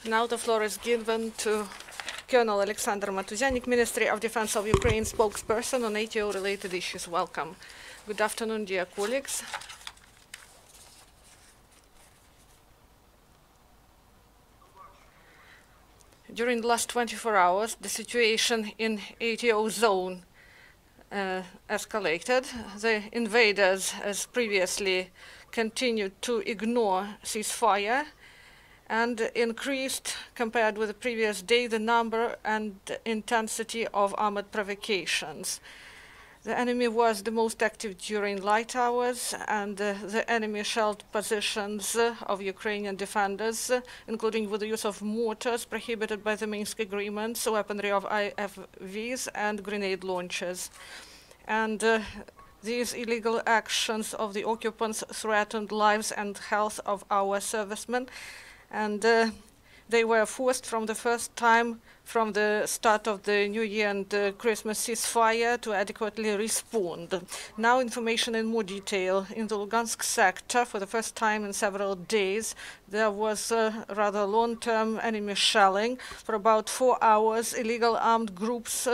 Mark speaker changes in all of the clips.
Speaker 1: Now the floor is given to Colonel Oleksandr Motuzyanyk, Ministry of Defense of Ukraine spokesperson on NATO-related issues. Welcome. Good afternoon, dear colleagues. During the last 24 hours, the situation in ATO zone escalated. The invaders, as previously, continued to ignore ceasefire and increased, compared with the previous day, the number and intensity of armored provocations. The enemy was the most active during light hours, and the enemy shelled positions of Ukrainian defenders, including with the use of mortars prohibited by the Minsk agreements, weaponry of IFVs, and grenade launchers. And these illegal actions of the occupants threatened lives and health of our servicemen, and they were forced from the first time from the start of the New Year and Christmas ceasefire to adequately respond. Now information in more detail. In the Lugansk sector, for the first time in several days, there was rather long-term enemy shelling. For about 4 hours, illegal armed groups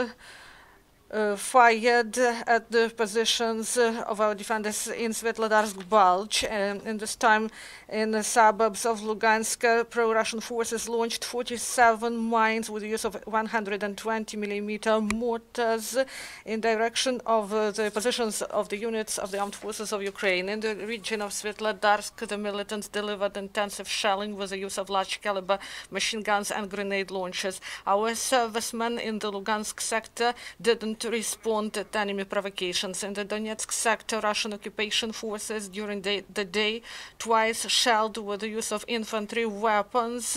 Speaker 1: fired at the positions of our defenders in Svetlodarsk Bulge. In this time, in the suburbs of Lugansk, pro-Russian forces launched 47 mines with the use of 120mm mortars in direction of the positions of the units of the armed forces of Ukraine. In the region of Svetlodarsk, the militants delivered intensive shelling with the use of large-caliber machine guns and grenade launchers. Our servicemen in the Lugansk sector didn't respond to enemy provocations. In the Donetsk sector, Russian occupation forces during the day twice shelled with the use of infantry weapons,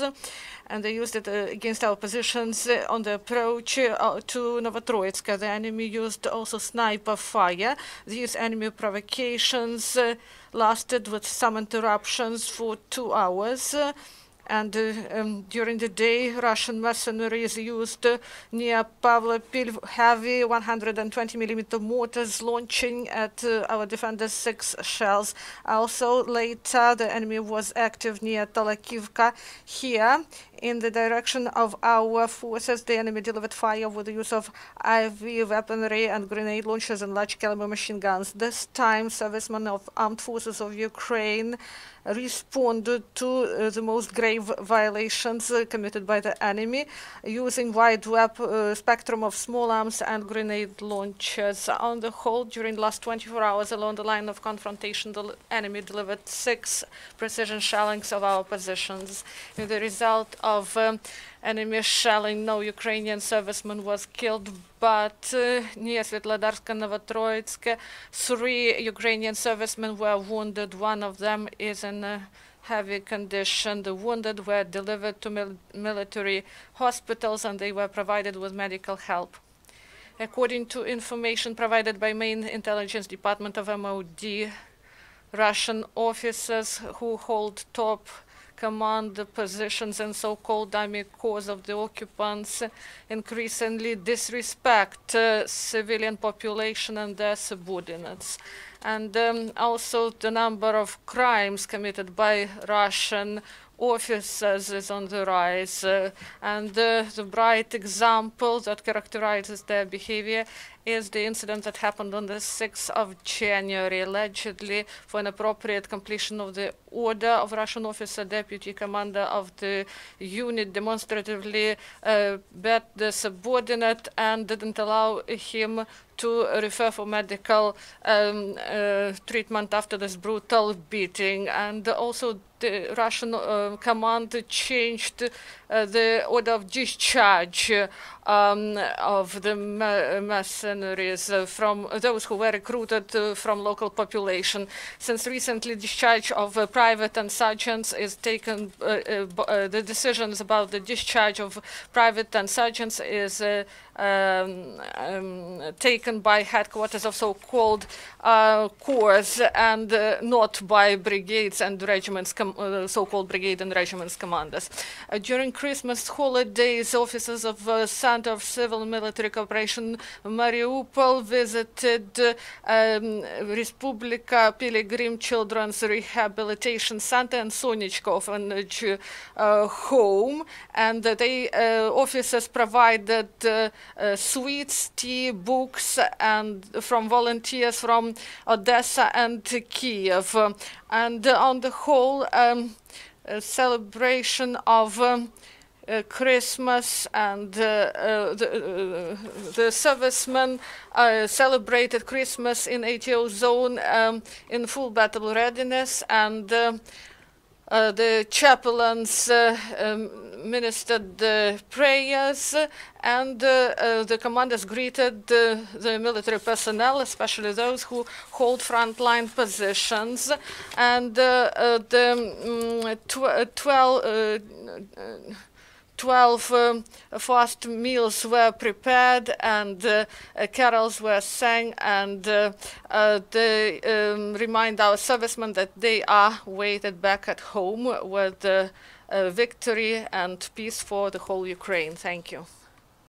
Speaker 1: and they used it against our positions on the approach to Novotroitsk. The enemy used also sniper fire. These enemy provocations lasted with some interruptions for 2 hours. And during the day, Russian mercenaries used near Pavlopil heavy 120mm mortars, launching at our defenders 6 shells. Also, later, the enemy was active near Talakivka. Here, in the direction of our forces, the enemy delivered fire with the use of IV weaponry and grenade launchers and large-caliber machine guns. This time, servicemen of armed forces of Ukraine responded to the most grave violations committed by the enemy, using wide spectrum of small arms and grenade launchers. On the whole, during the last 24 hours along the line of confrontation, the enemy delivered 6 precision shellings of our positions. In the result of enemy shelling, no Ukrainian serviceman was killed, but near Svetlodarsk and Novotroitsk, 3 Ukrainian servicemen were wounded. One of them is in a heavy condition. The wounded were delivered to military hospitals, and they were provided with medical help. According to information provided by main intelligence department of MOD, Russian officers who hold top command positions in so-called army corps of the occupants increasingly disrespect civilian population and their subordinates. And also the number of crimes committed by Russian officers is on the rise. And the bright example that characterizes their behavior is the incident that happened on the 6th of January, allegedly for inappropriate completion of the order of Russian officer, deputy commander of the unit, demonstratively bet the subordinate and didn't allow him to refer for medical treatment after this brutal beating. And also the Russian command changed the order of discharge of the mercenaries from those who were recruited from local population. Since recently discharge of private and sergeants is taken, the decisions about the discharge of private and sergeants is taken by headquarters of so-called corps and not by brigades and regiments, so-called brigade and regiments commanders. During Christmas holidays, officers of Center of Civil and Military Cooperation, Mariupol Mariupol, visited Respublika Pilgrim Children's Rehabilitation Center and Sonichka Orphanage Home, and they officers provided sweets, tea, books, and from volunteers from Odessa and Kiev, and on the whole, a celebration of Christmas, and the servicemen celebrated Christmas in ATO zone in full battle readiness, and the chaplains ministered the prayers, and the commanders greeted the military personnel, especially those who hold frontline positions, and the 12 fast meals were prepared, and carols were sang, and they remind our servicemen that they are waited back at home with victory and peace for the whole Ukraine. Thank you.